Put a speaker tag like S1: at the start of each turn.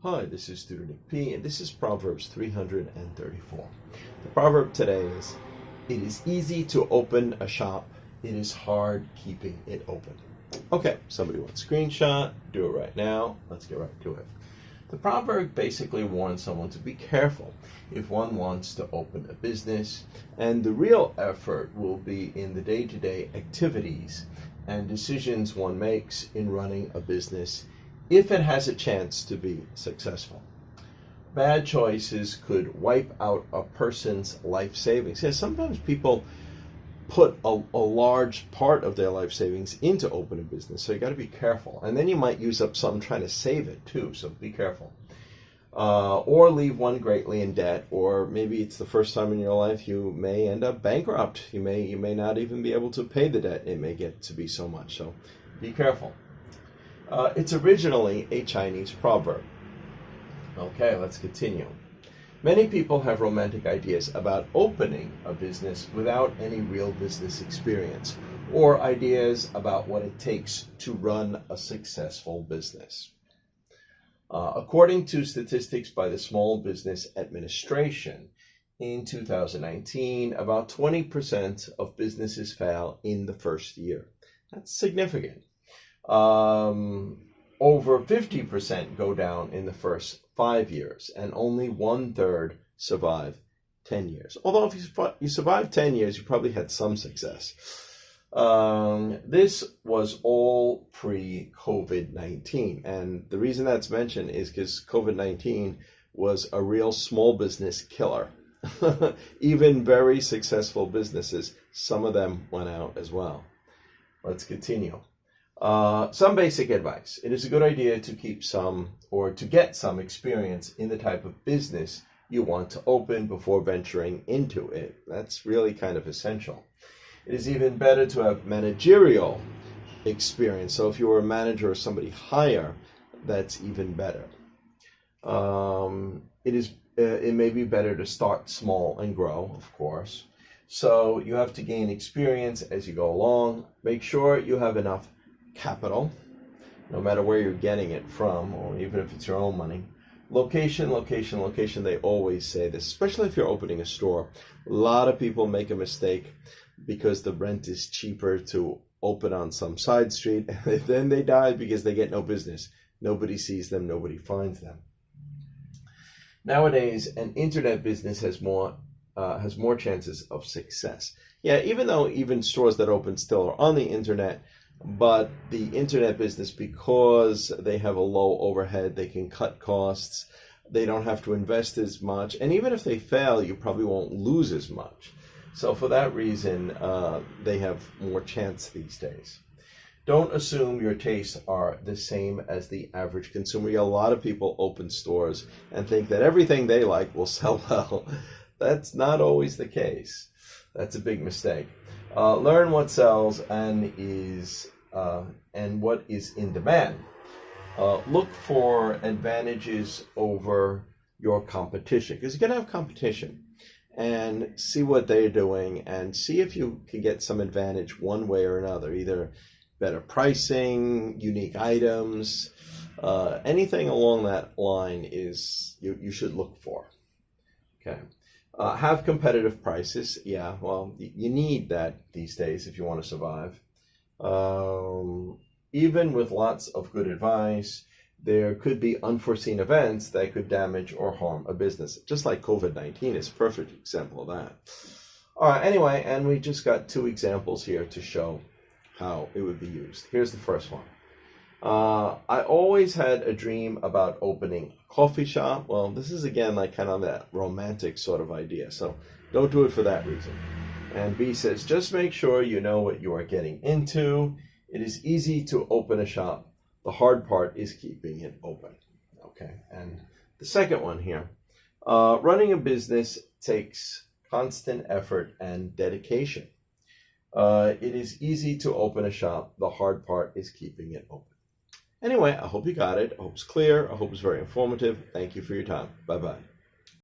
S1: Hi, this is Tutor Nick P, and this is Proverbs 334. The proverb today is, it is easy to open a shop, it is hard keeping it open. Okay, somebody wants a screenshot, do it right now, let's get right to it. The proverb basically warns someone to be careful if one wants to open a business, and the real effort will be in the day-to-day activities and decisions one makes in running a business if it has a chance to be successful. Bad choices could wipe out a person's life savings. Yeah, sometimes people put a large part of their life savings into opening a business, so you got to be careful. And then you might use up some trying to save it too, so be careful. Or leave one greatly in debt, or maybe it's the first time in your life you may end up bankrupt. You may not even be able to pay the debt. It may get to be so much, so be careful. It's originally a Chinese proverb. Okay, let's continue. Many people have romantic ideas about opening a business without any real business experience, or ideas about what it takes to run a successful business. According to statistics by the Small Business Administration, in 2019, about 20% of businesses fail in the first year. That's significant. Over 50% go down in the first 5 years, and only 1/3 survive 10 years. Although if you survived 10 years, you probably had some success. This was all pre-COVID-19, and the reason that's mentioned is because COVID-19 was a real small business killer. Even very successful businesses, some of them went out as well. Let's continue. Some basic advice. It is a good idea to keep some or to get some experience in the type of business you want to open before venturing into it. That's really kind of essential. It is even better to have managerial experience. So if you were a manager or somebody higher, that's even better. It may be better to start small and grow, of course. So you have to gain experience as you go along. Make sure you have enough capital, no matter where you're getting it from, or even if it's your own money. Location, location, location. They always say this, especially if you're opening a store. A lot of people make a mistake because the rent is cheaper to open on some side street, and then they die because they get no business. Nobody sees them, nobody finds them. Nowadays, an internet business has more chances of success. Yeah, even though even stores that open still are on the internet, but the internet business, because they have a low overhead, they can cut costs, they don't have to invest as much, and even if they fail, you probably won't lose as much. So for that reason, they have more chance these days. Don't assume your tastes are the same as the average consumer. A lot of people open stores and think that everything they like will sell well. That's not always the case. That's a big mistake. Learn what sells and what is in demand. Look for advantages over your competition, because you're going to have competition, and see what they're doing and see if you can get some advantage one way or another, either better pricing, unique items, anything along that line is you should look for. Okay. Have competitive prices. Yeah, well, you need that these days if you want to survive. Even with lots of good advice, there could be unforeseen events that could damage or harm a business. Just like COVID-19 is a perfect example of that. All right, anyway, and we just got 2 examples here to show how it would be used. Here's the first one. I always had a dream about opening a coffee shop. Well, this is again like kind of that romantic sort of idea, so don't do it for that reason. And B says, just make sure you know what you are getting into. It is easy to open a shop. The hard part is keeping it open. Okay, and the second one here. Running a business takes constant effort and dedication. It is easy to open a shop. The hard part is keeping it open. Anyway, I hope you got it. I hope it's clear. I hope it's very informative. Thank you for your time. Bye-bye.